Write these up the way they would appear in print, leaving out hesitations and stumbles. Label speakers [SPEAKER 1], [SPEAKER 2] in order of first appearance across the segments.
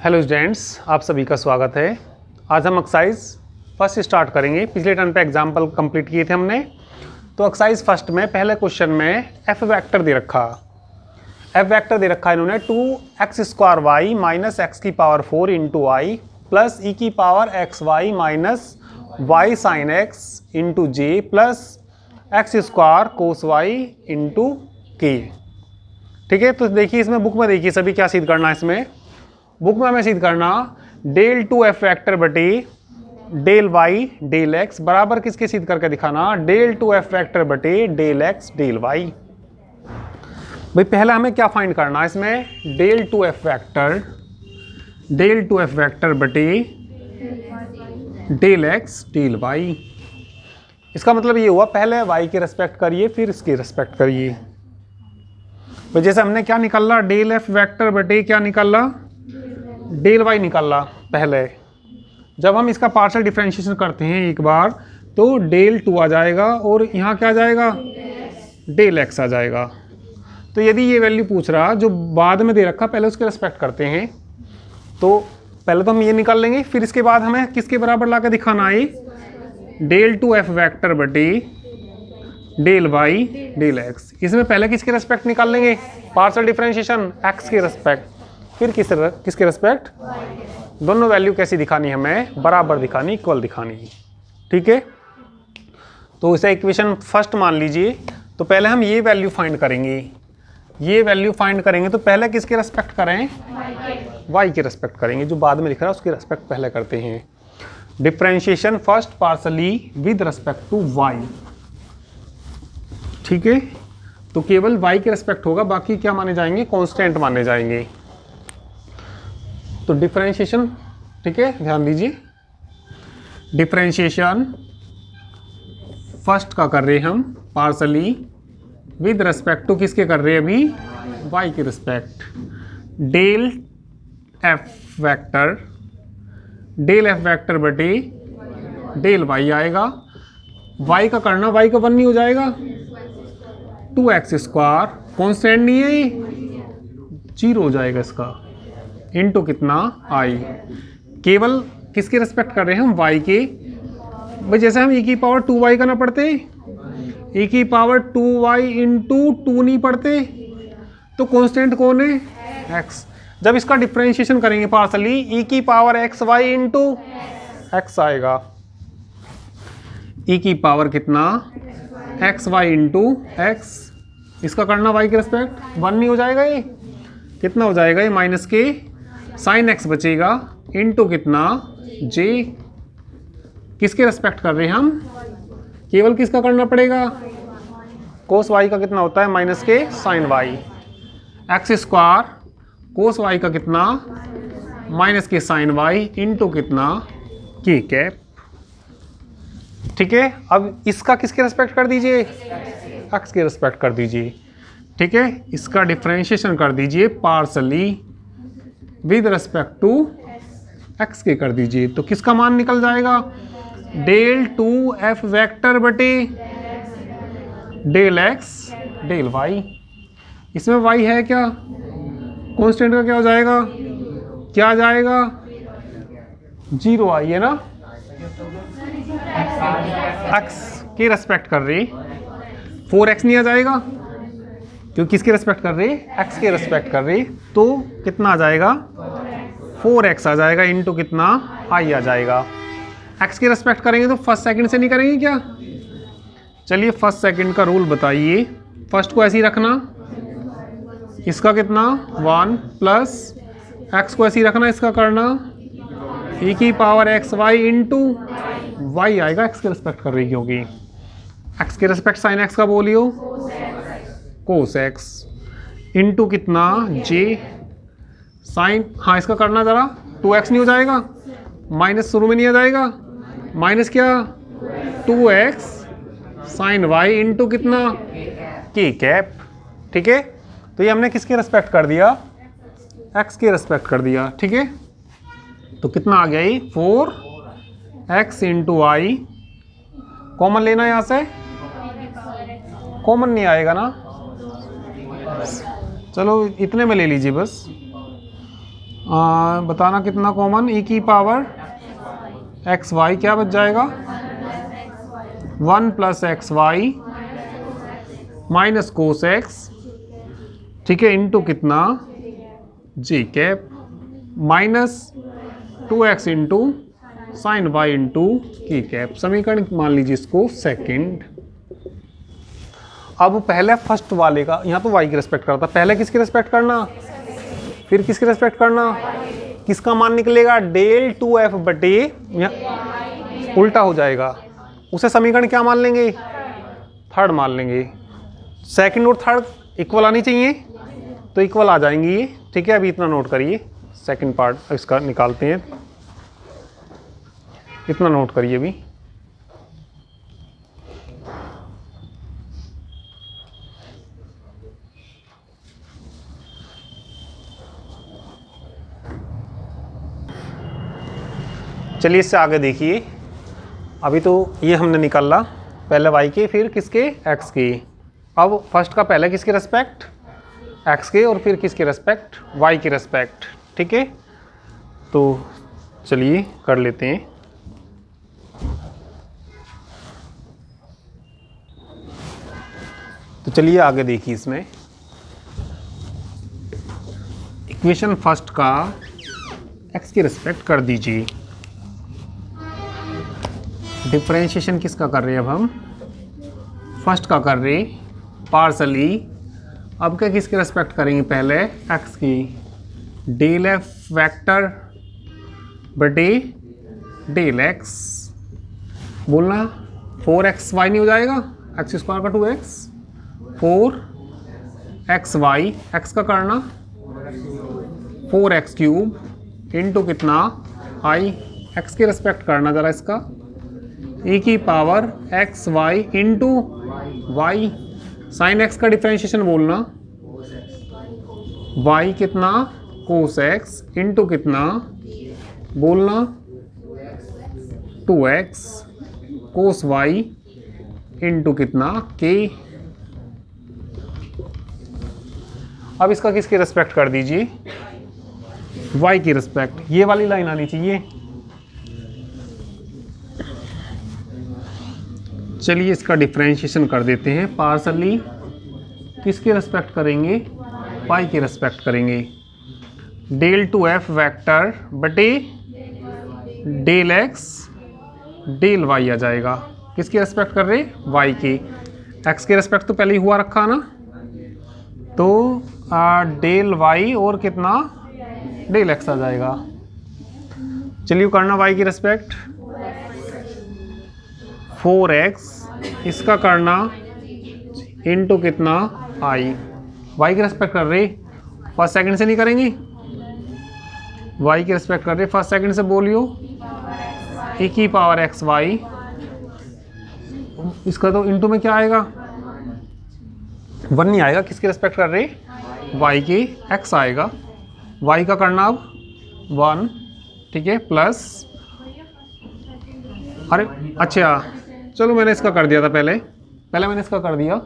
[SPEAKER 1] Hello students, आप सभी का स्वागत है। आज हम एक्सरसाइज फर्स्ट स्टार्ट करेंगे। पिछले टर्न पे एग्जाम्पल कंप्लीट किए थे हमने। तो एक्सरसाइज फर्स्ट में पहले क्वेश्चन में एफ वेक्टर दे रखा है इन्होंने 2x² y माइनस एक्स की power 4 into I plus E की power x Y minus Y sine X into J plus x² cos Y into K. ठीक है, तो देखिए इसमें बुक में देखिए सभी क्या सिद्ध करना है। इसमें बुक में हमें सिद्ध करना डेल 2f वेक्टर बटे डेल वाई डेल एक्स बराबर किसके सिद्ध करके दिखाना, डेल 2f वेक्टर बटे डेल एक्स डेल वाई। भाई पहला हमें क्या फाइंड करना है इसमें, डेल 2f वेक्टर बटे डेल एक्स डेल वाई। इसका मतलब ये हुआ पहले y के रेस्पेक्ट करिए फिर इसके रेस्पेक्ट करिए। तो जैसे हमने क्या निकाला, डेल f वेक्टर बटे क्या निकाला, डेल y निकाला। पहले जब हम इसका पार्शियल डिफरेंशिएशन करते हैं एक बार तो डेल 2 आ जाएगा और यहाँ क्या आ जाएगा, डेल x आ जाएगा। तो यदि ये वैल्यू पूछ रहा जो बाद में दे रखा पहले उसके रेस्पेक्ट करते हैं, तो पहले तो हम ये निकाल लेंगे फिर इसके बाद हमें किसके बराबर ला के दिखाना है, डेल 2f वेक्टर बटे डेल वाई डेल एक्स। इसमें पहले किसके रेस्पेक्ट निकाल लेंगे, पार्शियल डिफरेंशिएशन x के रेस्पेक्ट, फिर किसके रेस्पेक्ट, दोनों वैल्यू कैसी दिखानी हमें, बराबर दिखानी, इक्वल दिखानी। ठीक है, तो इसे इक्वेशन फर्स्ट मान लीजिए। तो पहले हम ये वैल्यू फाइंड करेंगे, तो पहले किसके रेस्पेक्ट करें, y के रेस्पेक्ट करेंगे। जो बाद में लिख रहा है उसके रेस्पेक्ट पहले करते हैं। Differentiation first partially with respect to y। ठीक है, तो केवल y के रेस्पेक्ट होगा, बाकी क्या माने जाएंगे, कांस्टेंट माने जाएंगे। तो डिफरेंशिएशन, ठीक है ध्यान दीजिए, डिफरेंशिएशन फर्स्ट का कर रहे हैं हम पार्शली विद रेस्पेक्ट टू किसके कर रहे हैं अभी, y के रेस्पेक्ट। डेल f वेक्टर बटे डेल y आएगा। y का करना, y का 1 नहीं हो जाएगा, 2x² कॉन्स्टेंट नहीं है, 0 हो जाएगा इसका, इंटू कितना i। केवल किसके रेस्पेक्ट कर रहे हैं हम, y के। भाई जैसे हम e की पावर 2y का ना पढ़ते, e की पावर 2y इंटू 2 नहीं पढ़ते, तो कांस्टेंट कौन है, x। जब इसका डिफरेंशिएशन करेंगे पार्शली, e की पावर xy इंटू x आएगा, e की पावर कितना xy इंटू x। इसका करना y के रेस्पेक्ट 1 नहीं हो जाएगा, ये कितना हो जाएगा, ये माइनस के साइन x बचेगा इंटू कितना j। किसके रेस्पेक्ट कर रहे हैं हम, केवल किसका करना पड़ेगा, कोस y का कितना होता है, माइनस के साइन y। x² कोस y का कितना, माइनस के साइन y इंटू कितना k कैप। ठीक है, अब इसका किसके रेस्पेक्ट कर दीजिए, x के रेस्पेक्ट कर दीजिए। ठीक है, इसका डिफरेंशिएशन कर दीजिए partially with respect to x के कर दीजिए। तो किसका मान निकल जाएगा, डेल 2f वेक्टर बटे डेल x डेल y। इसमें y है क्या, कांस्टेंट का क्या हो जाएगा, क्या आ जाएगा, 0 आई है ना, x के रेस्पेक्ट कर रही, 4x नहीं आ जाएगा क्योंकि किसके रेस्पेक्ट कर रही, x के रेस्पेक्ट कर रही। तो कितना आ जाएगा, 4x आ जाएगा इंटू कितना i आ जाएगा। x के रेस्पेक्ट करेंगे तो फर्स्ट सेकंड से नहीं करेंगे क्या, चलिए फर्स्ट सेकंड का रूल बताइए। फर्स्ट को ऐसे ही रखना, इसका कितना 1 प्लस x को ऐसे ही रखना, इसका करना e की पावर xy इंटू y आएगा, x के रेस्पेक्ट कर रही क्योंकि x के रेस्पेक्ट साइन x का बोलियो कोस x इंटू कितना j साइन, हाँ इसका करना जरा 2x नहीं हो जाएगा, माइनस शुरू में नहीं आ जाएगा, माइनस क्या 2x साइन y इंटू कितना k कैप। ठीक है, तो ये हमने किसके रेस्पेक्ट कर दिया, x के रेस्पेक्ट कर दिया। ठीक है, तो कितना आ गया ये 4x इंटू आई। कॉमन लेना यहाँ से, कॉमन नहीं आएगा ना, चलो इतने में ले लीजिए बस। बताना कितना कॉमन, ई की पावर एक्स वाई क्या बच जाएगा, 1 plus x Y minus cos X, ठीक है, इंटू कितना J cap minus 2x into sine Y into K cap. समीकरण मान लीजिए इसको सेकंड। अब पहले फर्स्ट वाले का, यहाँ तो y की रिस्पेक्ट करता, पहले किसकी रिस्पेक्ट करना, फिर किसकी रिस्पेक्ट करना, किसका मान निकलेगा, डेल 2f बटे, उल्टा हो जाएगा, उसे समीकरण क्या मान लेंगे, थर्ड मान लेंगे। सेकंड और थर्ड इक्वल आनी चाहिए, तो इक्वल आ जाएंगी ये, ठीक है। अभी इतना नोट करिए, सेकंड पार्ट इसका निकालते हैं, इतना नोट करिए अभी। चलिए इससे आगे देखिए, अभी तो ये हमने निकाला, पहले y के फिर किसके, x के। अब फर्स्ट का पहले किसके रेस्पेक्ट, x के, और फिर किसके रेस्पेक्ट, y के रेस्पेक्ट, ठीक है। तो चलिए कर लेते हैं। तो चलिए आगे देखिए, इसमें इक्वेशन फर्स्ट का x की रेस्पेक्ट कर दीजिए। डिफरेंशिएशन किसका कर रहे हैं अब हम, फर्स्ट का कर रहे पार्सली। अब क्या किसके रेस्पेक्ट करेंगे, पहले x की, डेल f वेक्टर बटे डेल x, बोलना 4xy नहीं हो जाएगा, x स्क्वायर का 2x, 4xy, x का करना 4x क्यूब इंटू कितना i, x के रेस्पेक्ट करना जरा इसका, e की power x y into y, sine x का डिफ्रेंशिएशन बोलना, y कितना कोस एक्स इंटू कितना बोलना 2x कोस वाई इंटू कितना k। अब इसका किसकी रेस्पेक्ट कर दीजिए, y की रेस्पेक्ट, ये वाली लाइन आनी चाहिए। चलिए इसका डिफरेंशिएशन कर देते हैं, पार्सली किसके रेस्पेक्ट करेंगे, y की रेस्पेक्ट करेंगे, डेल 2f वेक्टर बटे डेल x डेल y आ जाएगा, किसकी रेस्पेक्ट कर रहे, y की, x के रेस्पेक्ट तो पहले ही हुआ रखा ना, तो डेल y और कितना डेल x आ जाएगा। चलिए करना y की रेस्पेक्ट 4x, इसका करना इंटू कितना i, y की रेस्पेक्ट कर रहे, फर्स्ट सेकंड से नहीं करेंगे, y की रेस्पेक्ट कर रहे फर्स्ट सेकंड से, बोलियो e की पावर एक्स वाई, इसका तो इंटू में क्या आएगा, 1 नहीं आएगा, किसकी रेस्पेक्ट कर रहे, y की, x आएगा, y का करना अब 1, ठीक है, प्लस, अरे अच्छा चलो मैंने इसका कर दिया था, पहले मैंने इसका कर दिया,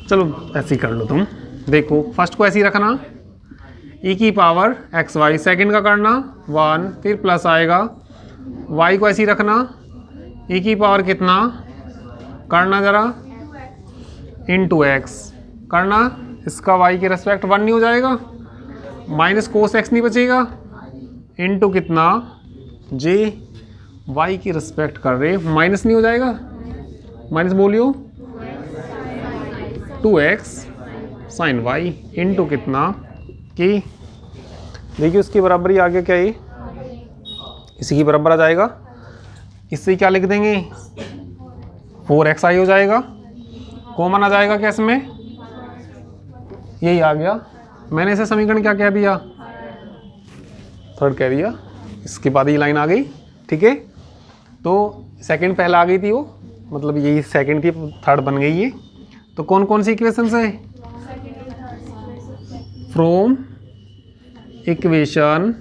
[SPEAKER 1] चलो ऐसे ही कर लो तुम, देखो फर्स्ट को ऐसे ही रखना, e की पावर एक्स वाई, सेकेंड का करना 1, फिर प्लस आएगा, y को ऐसे ही रखना, e की पावर कितना करना जरा इंटू एक्स करना, इसका y की रेस्पेक्ट 1 नहीं हो जाएगा, माइनस कोस एक्स नहीं बचेगा, इंटू कितना j, y की रिस्पेक्ट कर रहे, माइनस नहीं हो जाएगा, माइनस बोलियो 2x साइन y इंटू कितना की, देखिए उसकी बराबरी आगे क्या है, इसी की बराबर आ जाएगा, इससे क्या लिख देंगे 4xi हो जाएगा, कॉमन आ जाएगा क्या इसमें, यही आ गया। मैंने इसे समीकरण क्या कह दिया, थर्ड कह दिया, इसके बाद ये लाइन आ गई, ठीक है। तो सेकंड पहले आ गई थी वो, मतलब यही सेकंड थी, थर्ड बन गई ये। तो कौन कौन सी इक्वेशंस है, from equation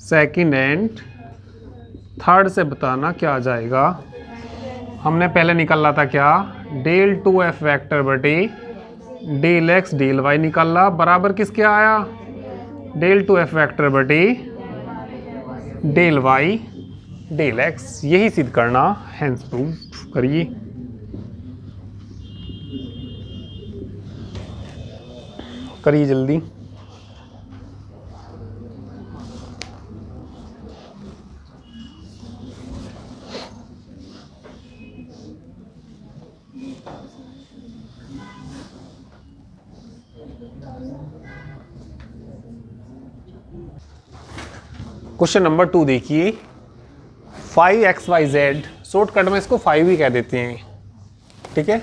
[SPEAKER 1] second and third से बताना क्या आ जाएगा। हमने पहले निकाला था क्या, डेल 2f वेक्टर बटे डेल x डेल y निकाला, बराबर किसके आया, डेल टू एफ वेक्टर बटे डेल वाई डेल एक्स, यही सिद्ध करना, हेंस प्रूव करिए। करिए जल्दी। क्वेश्चन नंबर 2 देखिए, 5xyz, शॉर्टकट में इसको 5 ही कह देते हैं, ठीक है।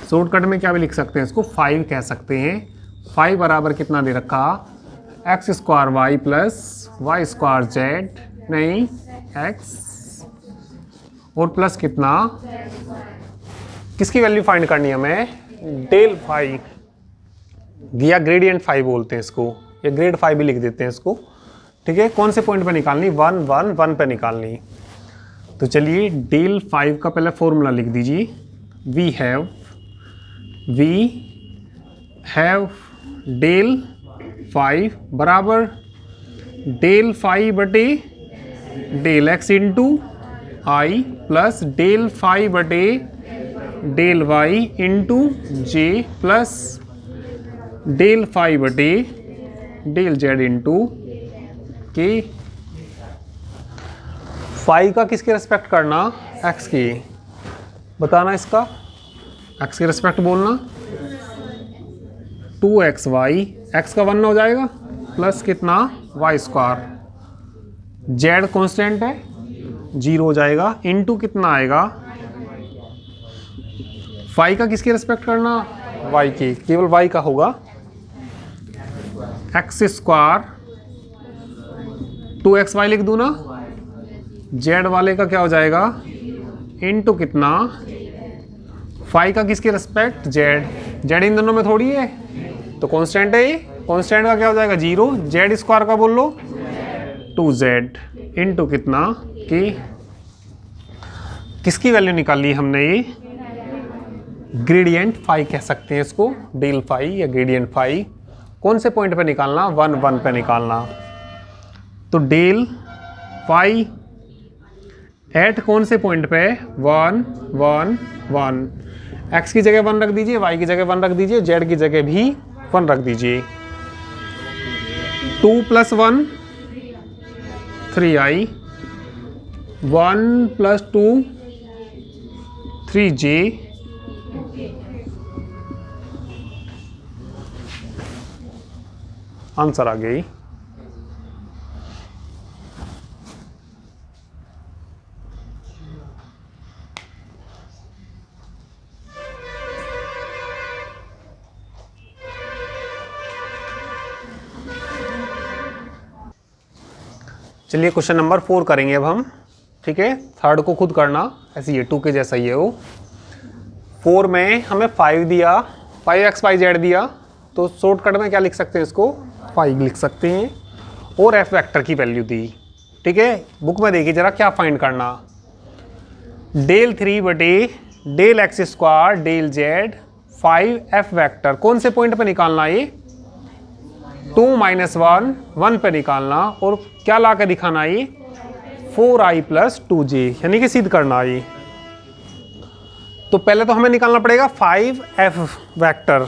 [SPEAKER 1] शॉर्टकट में क्या भी लिख सकते हैं, इसको 5 कह सकते हैं। 5 बराबर कितना दे रखा, x square y plus y square z, नहीं x और प्लस कितना, किसकी वैल्यू फाइंड करनी है हमें, डेल 5 या ग्रेडियंट 5 बोलते हैं इसको, या ग्रेड 5 भी लिख देते हैं इसको, ठीक है। कौन से पॉइंट पे निकालनी, 1 1 1 पे निकालनी। तो चलिए डेल 5 का पहले फॉर्मूला लिख दीजिए, वी हैव डेल 5 बराबर डेल 5 बटे del x into I plus del 5 बटे del Y into J plus del 5 बटे डेल जेड इंटू के। 5 का किसके रेस्पेक्ट करना, x की, बताना इसका, x के रेस्पेक्ट बोलना, 2xy, x का 1 हो जाएगा प्लस कितना y स्क्वायर, z कांस्टेंट है 0 हो जाएगा, इंटू कितना आएगा, 5 का किसके रेस्पेक्ट करना, y की, केवल y का होगा, x स्क्वायर 2xy लिख दूँ ना, z वाले का क्या हो जाएगा, इंटू कितना, 5 का किसके रेस्पेक्ट, z इन दोनों में थोड़ी है, तो कांस्टेंट है ये, कांस्टेंट का क्या हो जाएगा 0, z स्क्वायर का बोल लो 2z इंटू कितना कि, किसकी वैल्यू निकाली हमने, ये ग्रेडियंट 5 कह सकते हैं इसको, डेल 5 या ग्रेडियंट 5। कौन से पॉइंट पे निकालना, 1 1 पे निकालना। तो डेल 5 एट कौन से पॉइंट पे, 1 1 1, x की जगह 1 रख दीजिए, y की जगह 1 रख दीजिए, z की जगह भी 1 रख दीजिए। 2 + 1 3i, 1 + 2 3j, आंसर आ गई। चलिए क्वेश्चन नंबर 4 करेंगे अब हम, ठीक है। थर्ड को खुद करना, ऐसे ये 2 के जैसा ही है वो। 4 में हमें 5 दिया, 5xyz दिया, तो शॉर्टकट में क्या लिख सकते हैं इसको, 5 लिख सकते हैं, और एफ वेक्टर की वैल्यू दी, ठीक है। बुक में देखिए जरा क्या फाइंड करना, डेल 3 बटे del x square del z 5 vector, कौन से पॉइंट पे निकालना, ये 2 - 1 1 पे निकालना, और क्या ला के दिखाना, ये 4i + 2j, यानी कि सिद्ध करना ये। तो पहले तो हमें निकालना पड़ेगा 5f वेक्टर,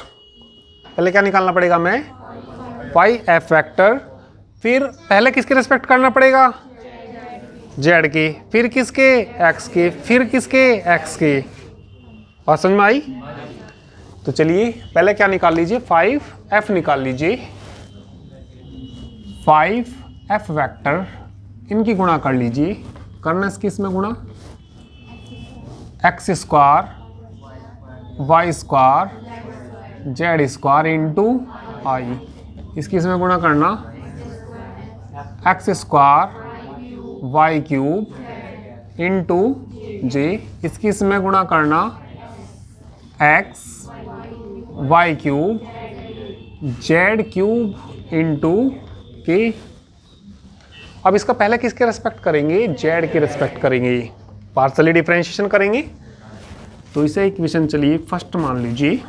[SPEAKER 1] पहले क्या निकालना पड़ेगा हमें, 5f वेक्टर, फिर पहले किसके रिस्पेक्ट करना पड़ेगा, z के, फिर किसके, x के, फिर किसके, x के। और समझ में आई। तो चलिए पहले क्या निकाल लीजिए, 5f निकाल लीजिए, 5f वेक्टर, इनकी गुणा कर लीजिए, करना इसकी इसमें गुणा, x square y square z square into I, इसकी इसमें गुणा करना, x square y cube into J, इसकी इसमें गुणा करना, x y cube z cube into K. अब इसका पहले किसके रेस्पेक्ट करेंगे, z के रेस्पेक्ट करेंगे, पार्शियली डिफरेंशिएशन करेंगे। तो इसे इक्वेशन चलिए फर्स्ट मान लीजिए,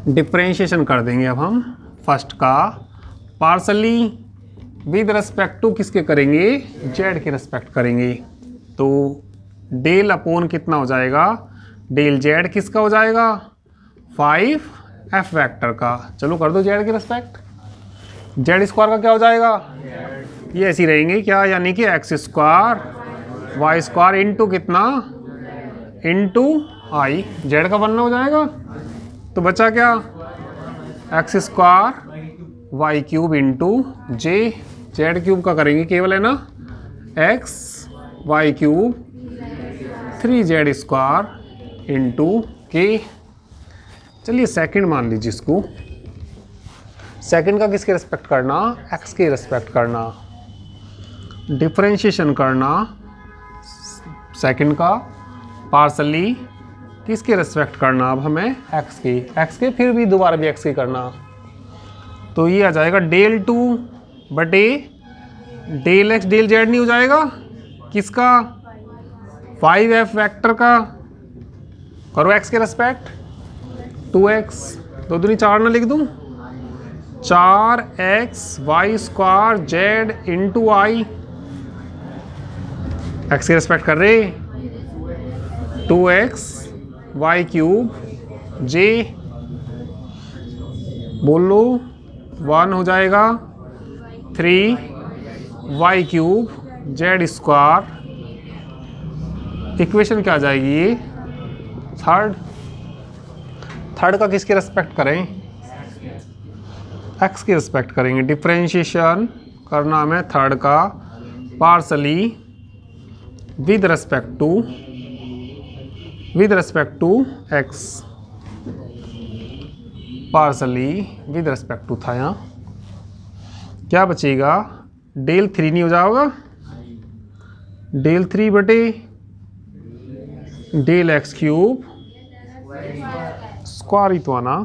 [SPEAKER 1] डिफरेंशिएशन कर देंगे अब हम फर्स्ट का पार्सली विद रेस्पेक्ट टू किसके करेंगे, जेड के रेस्पेक्ट करेंगे। तो डेल अपॉन कितना हो जाएगा, डेल जेड किसका हो जाएगा, 5f वेक्टर का। चलो कर दो जेड के रेस्पेक्ट, जेड स्क्वायर का क्या हो जाएगा, ये ऐसी रहेंगे क्या, यानी कि X square Y square into कितना, इंटू आई, जेड का बनना हो जाएगा। तो बचा क्या, X square Y cube into J, Z cube का करेंगे केवल है ना, X Y cube 3z square into K. चलिए सेकंड मान लीजिए इसको, सेकंड का किसके रेस्पेक्ट करना, एक्स के रेस्पेक्ट करना, डिफरेंशिएशन करना सेकंड का, पार्सली किसके रेस्पेक्ट करना, अब हमें एक्स के फिर भी दोबारा भी एक्स के करना। तो ये आ जाएगा डेल 2 बटे डेल एक्स डेल जेड नहीं हो जाएगा किसका, 5f वेक्टर का, करो x के रेस्पेक्ट 2x, 2 दूनी 4 ना लिख दूं, 4x Y square Z into I, x के रेस्पेक्ट कर रहे 2x वाई क्यूब जे, बोलो 1 हो जाएगा 3y cube Z square. Equation क्या आ जाएगी ये, थर्ड का किसके रेस्पेक्ट करें, एक्स के रेस्पेक्ट करेंगे। डिफरेंशिएशन करना हमें थर्ड का, partially with respect to x, partially with respect to था यहाँ, क्या बचेगा, डेल 3 नहीं हो जाएगा, डेल 3 बटे डेल एक्स क्यूब स्क्वायर ही तो आना,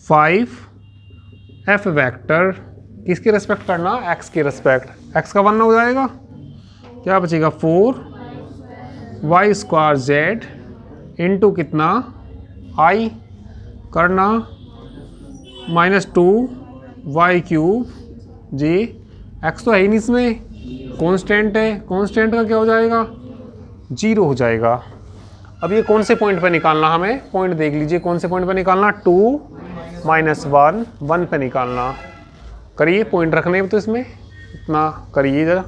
[SPEAKER 1] 5f वेक्टर किसके रेस्पेक्ट करना, एक्स के रेस्पेक्ट, एक्स का बनना हो जाएगा, क्या बचेगा 4y स्क्वायर जेड इंटू कितना आई करना, -2y क्यूब जे, एक्स तो है ही नहीं इसमें, कांस्टेंट है, कांस्टेंट का क्या हो जाएगा, 0 हो जाएगा। अब ये कौन से पॉइंट पे निकालना, हमें पॉइंट देख लीजिए कौन से पॉइंट पे निकालना, 2 -1 1 पे निकालना। करिए पॉइंट रखने तो इसमें इतना करिए जरा,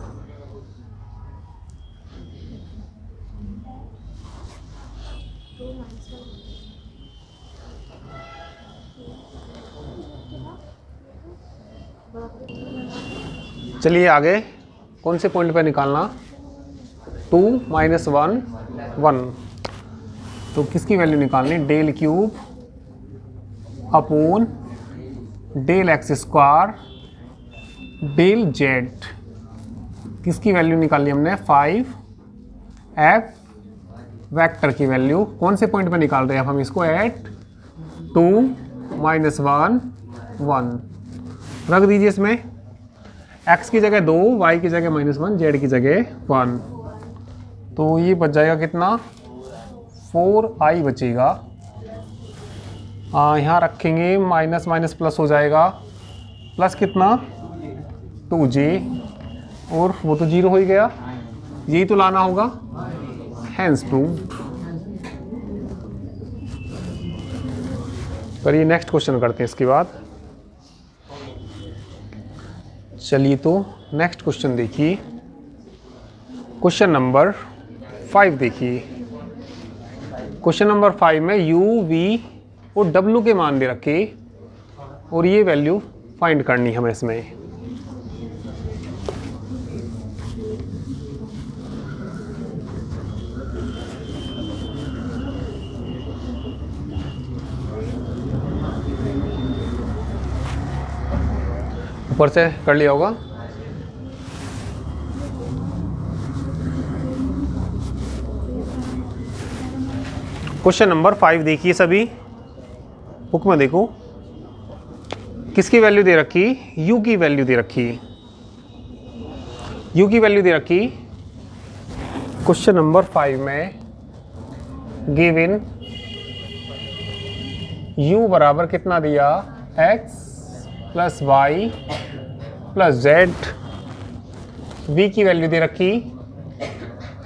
[SPEAKER 1] चलिए आगे कौन से पॉइंट पे निकालना, 2 -1 1, तो किसकी वैल्यू निकालनी, del cube upon del x square del z, किसकी वैल्यू निकालनी हमने, 5f वेक्टर की वैल्यू। कौन से पॉइंट पे निकाल रहे हैं अब हम इसको, एट 2 -1 1, रख दीजिए इसमें, x की जगह 2, y की जगह -1, z की जगह 1, तो ये बच जाएगा कितना, 4i बचेगा। यहाँ रखेंगे माइनस माइनस प्लस हो जाएगा, प्लस कितना 2j, और वो तो 0 हो ही गया, यही तो लाना होगा, हैंस प्रूव्ड। करिए नेक्स्ट क्वेश्चन करते हैं इसके बाद। चलिए तो नेक्स्ट क्वेश्चन देखिए, क्वेश्चन नंबर 5 देखिए। क्वेश्चन नंबर 5 में u, v और w के मान दे रखे और ये वैल्यू फाइंड करनी हमें इसमें। ऊपर से कर लिया होगा। क्वेश्चन नंबर 5 देखिए सभी, बुक में देखो, किसकी वैल्यू दे रखी, u की वैल्यू दे रखी, u की वैल्यू दे रखी। क्वेश्चन नंबर 5 में गिवन u बराबर कितना दिया, x plus Y plus z, वी की वैल्यू दे रखी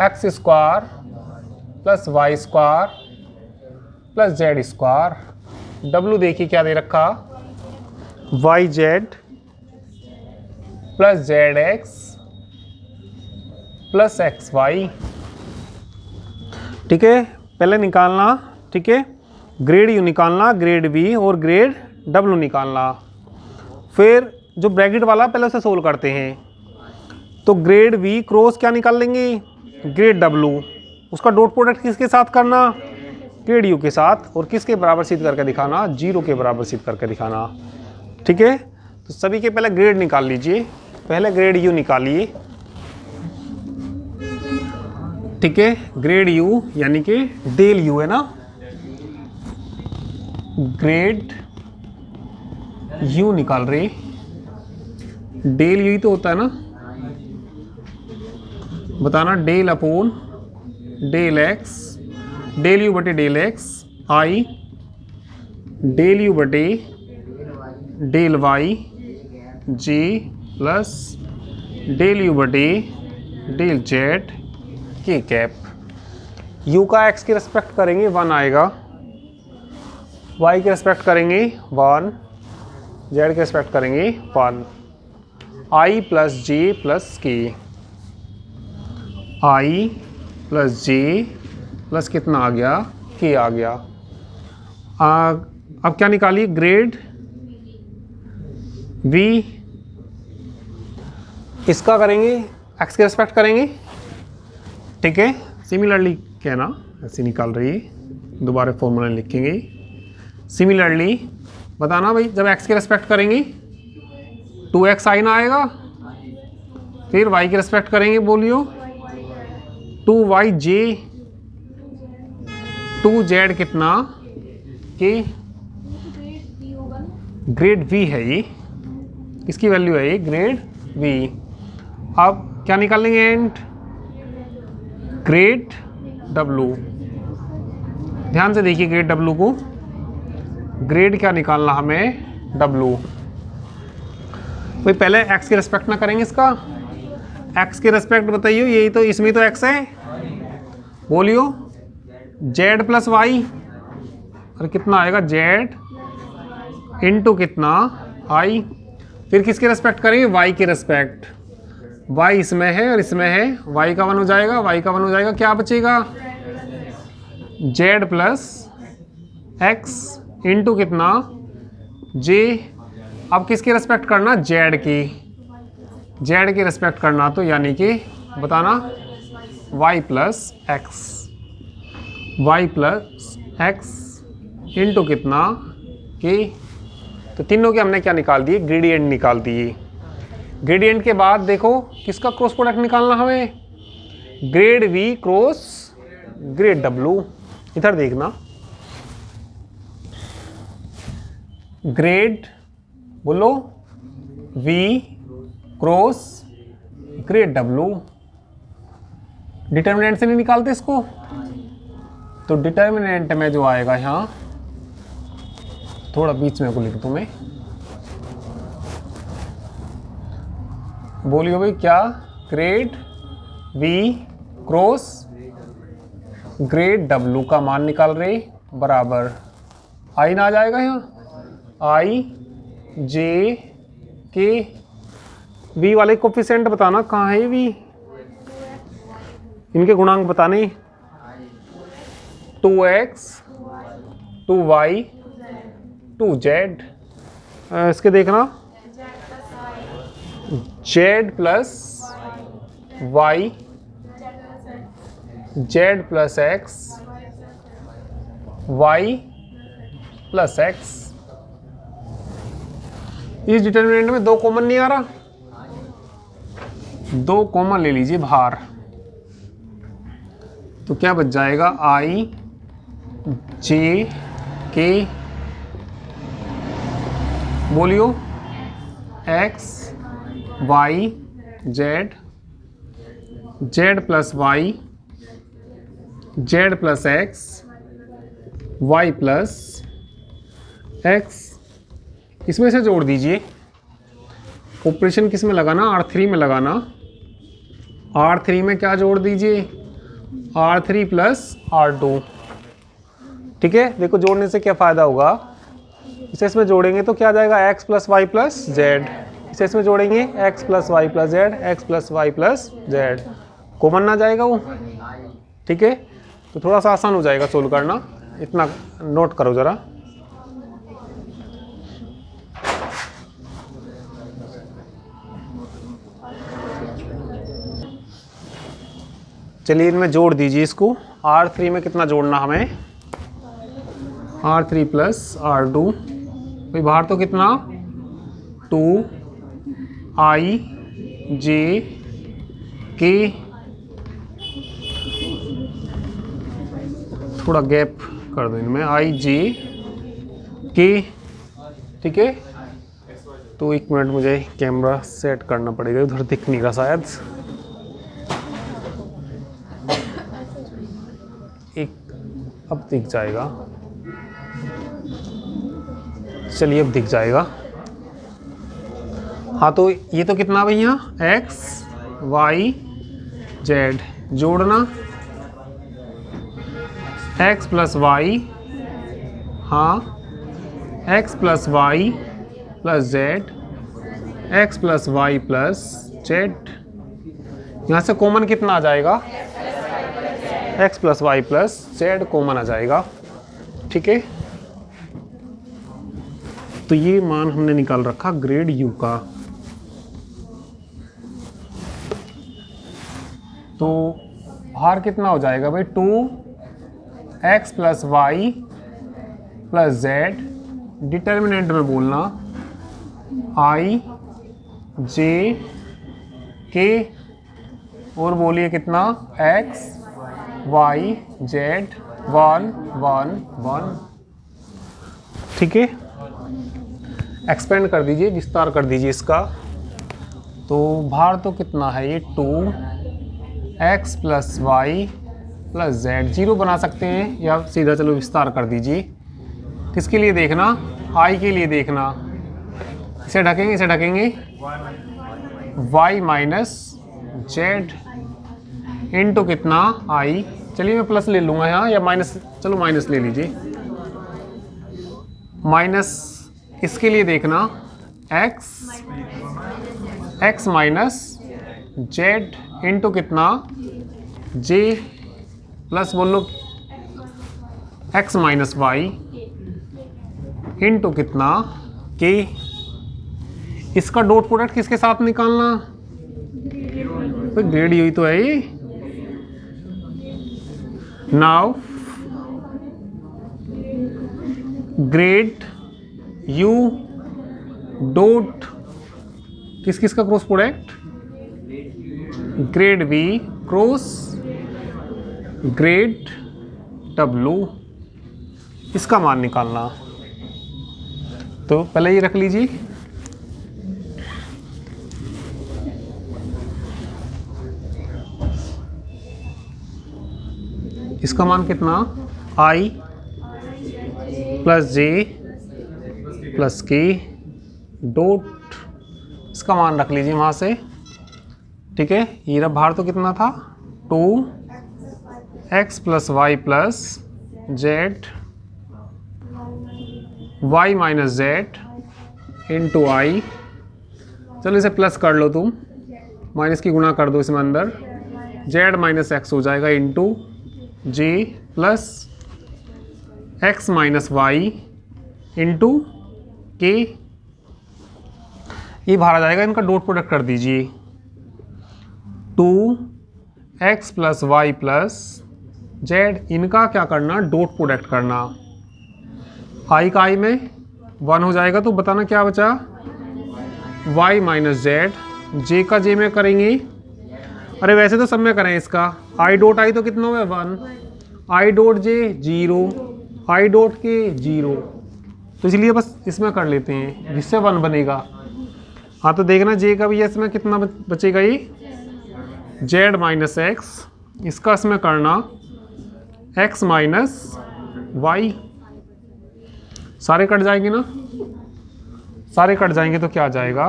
[SPEAKER 1] x square plus y square plus z square, डब्लू देखिए क्या दे रखा y z plus z x plus x y. ठीक है, पहले निकालना, ठीक है, ग्रेड यू निकालना, ग्रेड बी और ग्रेड डब्लू निकालना। फिर जो ब्रैकेट वाला पहले उसे सोल्व करते हैं। तो ग्रेड वी क्रॉस क्या निकाल लेंगे ग्रेड डब्लू, उसका डॉट प्रोडक्ट किसके साथ करना ग्रेड यू के साथ, और किसके बराबर सिद्ध करके दिखाना 0 के बराबर सिद्ध करके दिखाना। ठीक है, तो सभी के पहले ग्रेड निकाल लीजिए, पहले ग्रेड यू निकालिए। ठीक है, ग्रेड यू यानी कि डेल यू है ना, ग्रेड यू निकाल रहे, डेल यू ही तो होता है ना, बताना del upon del X, del U बटे del X I, del U बटे del Y J plus del U बटे del Z K cap. U का एक्स के रिस्पेक्ट करेंगे 1 आएगा, वाई के रिस्पेक्ट करेंगे 1, जेड के रिस्पेक्ट करेंगे 1, आई प्लस जे प्लस के, आई प्लस जे प्लस कितना आ गया के आ गया। अब क्या निकालिए ग्रेड वी, इसका करेंगे एक्स के रिस्पेक्ट करेंगे। ठीक है, सिमिलरली कहना ऐसे निकाल रही है, दोबारा फॉर्मूला लिखेंगे। सिमिलरली बताना भाई जब एक्स के रिस्पेक्ट करेंगे 2x आई ना आएगा, फिर y के रिस्पेक्ट करेंगे बोलियो 2yj, 2z कितना कि ग्रेड v है ये, इसकी वैल्यू है ये ग्रेड v। अब क्या निकाल लेंगे एंड ग्रेड w, ध्यान से देखिए ग्रेड w को, ग्रेड क्या निकालना हमें w। भाई पहले x के रिस्पेक्ट ना करेंगे इसका, x के रिस्पेक्ट बताइए, यही तो इसमें तो x है, बोलियो z प्लस वाई, और कितना आएगा z इंटू कितना i। फिर किसके रिस्पेक्ट करेंगे y के रिस्पेक्ट, y इसमें है और इसमें है, y का 1 हो जाएगा, y का 1 हो जाएगा, क्या बचेगा z प्लस x इंटू कितना j। अब किसके रिस्पेक्ट करना z की, z के रिस्पेक्ट करना, तो यानी कि बताना y plus x, y plus x into कितना के। तो तीनों के हमने क्या निकाल दिए ग्रेडियंट निकाल दिए। ग्रेडियंट के बाद देखो किसका क्रॉस प्रोडक्ट निकालना हमें, grade v cross grade w। इधर देखना ग्रेड बोलो v cross grade w, determinant से नहीं निकालते इसको, तो डिटर्मिनेंट में जो आएगा यहाँ थोड़ा बीच में को लिख दूं मैं, बोलियो भाई क्या grade v cross grade w का मान निकाल रहे बराबर आई ना आ जाएगा यहाँ आई जे के, v वाले कोफिशिएंट बताना कहाँ है v, इनके गुणांक बताने 2x 2y 2z, इसके देखना z plus y z plus x y plus x। इस डिटर्मिनेंट में 2 कॉमन नहीं आ रहा, 2 कॉमन ले लीजिए बाहर, तो क्या बच जाएगा आई जे के, बोलियो x y z, z plus y z plus x y plus x। इसमें से जोड़ दीजिए। ऑपरेशन किस में लगाना, R3 में लगाना। R3 में क्या जोड़ दीजिए, R3 प्लस R2। ठीक है, देखो जोड़ने से क्या फ़ायदा होगा, इसे इसमें जोड़ेंगे तो क्या आ जाएगा, x plus Y plus z. इसे इसमें जोड़ेंगे x plus Y plus z, x plus Y plus Z, common ना जाएगा वो। ठीक है, तो थोड़ा सा आसान हो जाएगा सोल्व करना, इतना नोट करो ज़रा। चलिए इनमें जोड़ दीजिए इसको। R3 में कितना जोड़ना हमें, R3 प्लस R2, भाई बाहर तो कितना 2i j k, थोड़ा गैप कर दो इनमें, i j k। ठीक है, तो एक मिनट मुझे कैमरा सेट करना पड़ेगा, उधर दिख नहीं रहा शायद। अब दिख जाएगा, चलिए अब दिख जाएगा। हाँ तो ये तो कितना भैया, x y z, जोड़ना x प्लस वाई, हाँ x plus Y plus z, x plus Y plus z। यहाँ से कॉमन कितना आ जाएगा, x plus Y plus Z common आ जाएगा। ठीक है, तो ये मान हमने निकाल रखा ग्रेड u का। तो बाहर कितना हो जाएगा भाई, 2x plus Y plus z, determinant में बोलना i j k, और बोलिए कितना x y z 1 1 1। ठीक है, एक्सपेंड कर दीजिए, विस्तार कर दीजिए इसका। तो भार तो कितना है ये, 2x plus Y plus Z, 0 बना सकते हैं या सीधा चलो विस्तार कर दीजिए। किसके लिए देखना, i के लिए देखना, इसे ढकेंगे इसे ढकेंगे, y माइनस जेड इनटू कितना i। चलिए मैं प्लस ले लूँगा यहाँ, या माइनस, चलो माइनस ले लीजिए। माइनस इसके लिए देखना x माइनस जेड इंटू कितना j, प्लस बोलो x माइनस वाई इंटू कितना k। इसका डॉट प्रोडक्ट किसके साथ निकालना, तो ग्रेड यही तो है ये। नाउ ग्रेड u डॉट किस किस का cross product, grade v cross grade w, इसका मान निकालना। तो पहले ये रख लीजिए, इसका मान कितना, i plus j plus k dot, इसका मान रख लीजिए वहाँ से। ठीक है, ये रहा भार तो कितना था, 2x plus Y plus Z, y minus Z into I. चलो इसे प्लस कर लो तुम, माइनस की गुणा कर दो इसमें अंदर, z माइनस एक्स हो जाएगा into j plus x minus y into k. ये बाहर आ जाएगा, इनका डॉट प्रोडक्ट कर दीजिए, 2x plus Y plus Z, इनका क्या करना, डॉट प्रोडक्ट करना। i का i में 1 हो जाएगा, तो बताना क्या बचा, y माइनस जेड, j का j में करेंगे, अरे वैसे तो सब में करें इसका, i डॉट i तो कितना हुआ 1, i dot j 0, i dot के 0, तो इसलिए बस इसमें कर लेते हैं जिससे 1 बनेगा। हाँ तो देखना j का भी इसमें कितना बचेगा, ये z माइनस एक्स, इसका इसमें करना x माइनस वाई, सारे कट जाएंगे ना। सारे कट जाएंगे तो क्या आ जाएगा,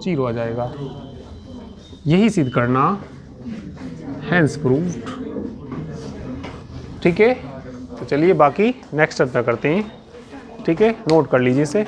[SPEAKER 1] 0 आ जाएगा। यही सिद्ध करना, हैंस प्रूव्ड। ठीक है, तो चलिए बाकी नेक्स्ट चर्चा करते हैं। ठीक है, नोट कर लीजिए इसे।